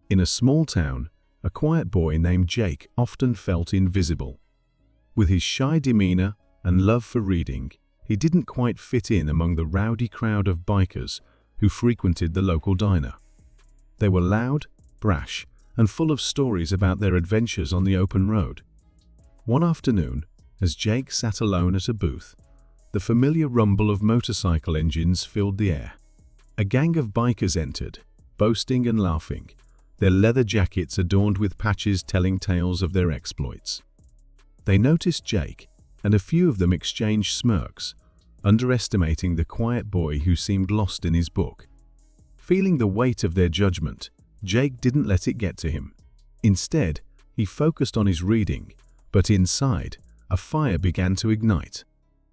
In a small town, a quiet boy named Jake often felt invisible. With his shy demeanor and love for reading, he didn't quite fit in among the rowdy crowd of bikers who frequented the local diner. They were loud, brash, and full of stories about their adventures on the open road. One afternoon, as Jake sat alone at a booth, the familiar rumble of motorcycle engines filled the air. A gang of bikers entered, boasting and laughing, their leather jackets adorned with patches telling tales of their exploits. They noticed Jake, and a few of them exchanged smirks, underestimating the quiet boy who seemed lost in his book. Feeling the weight of their judgment, Jake didn't let it get to him. Instead, he focused on his reading, but inside, a fire began to ignite.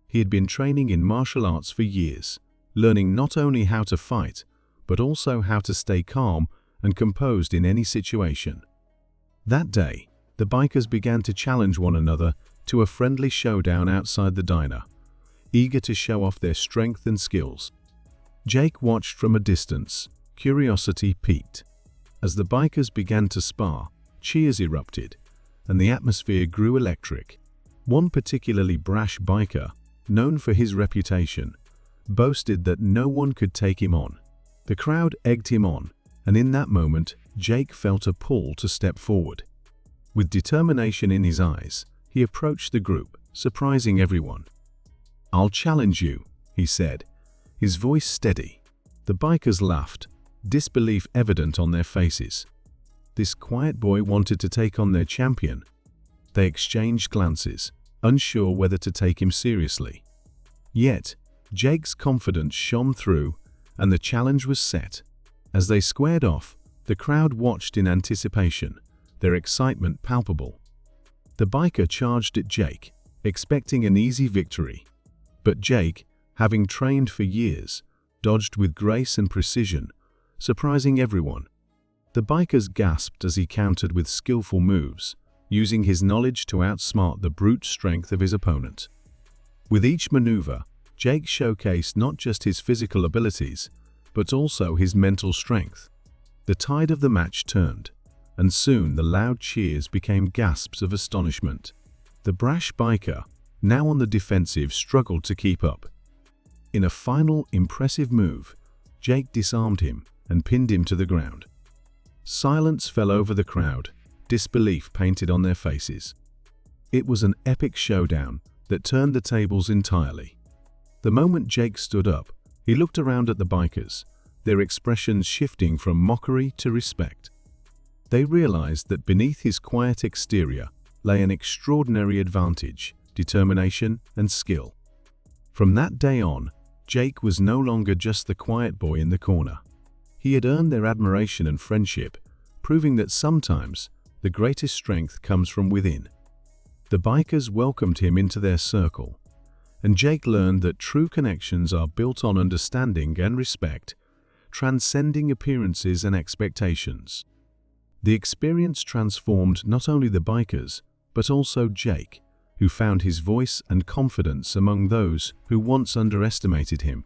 He had been training in martial arts for years, learning not only how to fight, but also how to stay calm and composed in any situation. That day, the bikers began to challenge one another to a friendly showdown outside the diner, eager to show off their strength and skills. Jake watched from a distance, curiosity piqued. As the bikers began to spar, cheers erupted, and the atmosphere grew electric. One particularly brash biker, known for his reputation, boasted that no one could take him on. The crowd egged him on, and in that moment, Jake felt a pull to step forward. With determination in his eyes, he approached the group, surprising everyone. "I'll challenge you," he said, his voice steady. The bikers laughed, disbelief evident on their faces. This quiet boy wanted to take on their champion. They exchanged glances, unsure whether to take him seriously. Yet, Jake's confidence shone through, and the challenge was set. As they squared off, the crowd watched in anticipation, their excitement palpable. The biker charged at Jake, expecting an easy victory. But Jake, having trained for years, dodged with grace and precision, surprising everyone. The bikers gasped as he countered with skillful moves, using his knowledge to outsmart the brute strength of his opponent. With each maneuver, Jake showcased not just his physical abilities, but also his mental strength. The tide of the match turned, and soon the loud cheers became gasps of astonishment. The brash biker, now on the defensive, struggled to keep up. In a final, impressive move, Jake disarmed him and pinned him to the ground. Silence fell over the crowd, disbelief painted on their faces. It was an epic showdown that turned the tables entirely. The moment Jake stood up, he looked around at the bikers, their expressions shifting from mockery to respect. They realized that beneath his quiet exterior lay an extraordinary advantage, determination, and skill. From that day on, Jake was no longer just the quiet boy in the corner. He had earned their admiration and friendship, proving that sometimes the greatest strength comes from within. The bikers welcomed him into their circle, and Jake learned that true connections are built on understanding and respect, transcending appearances and expectations. The experience transformed not only the bikers, but also Jake, who found his voice and confidence among those who once underestimated him.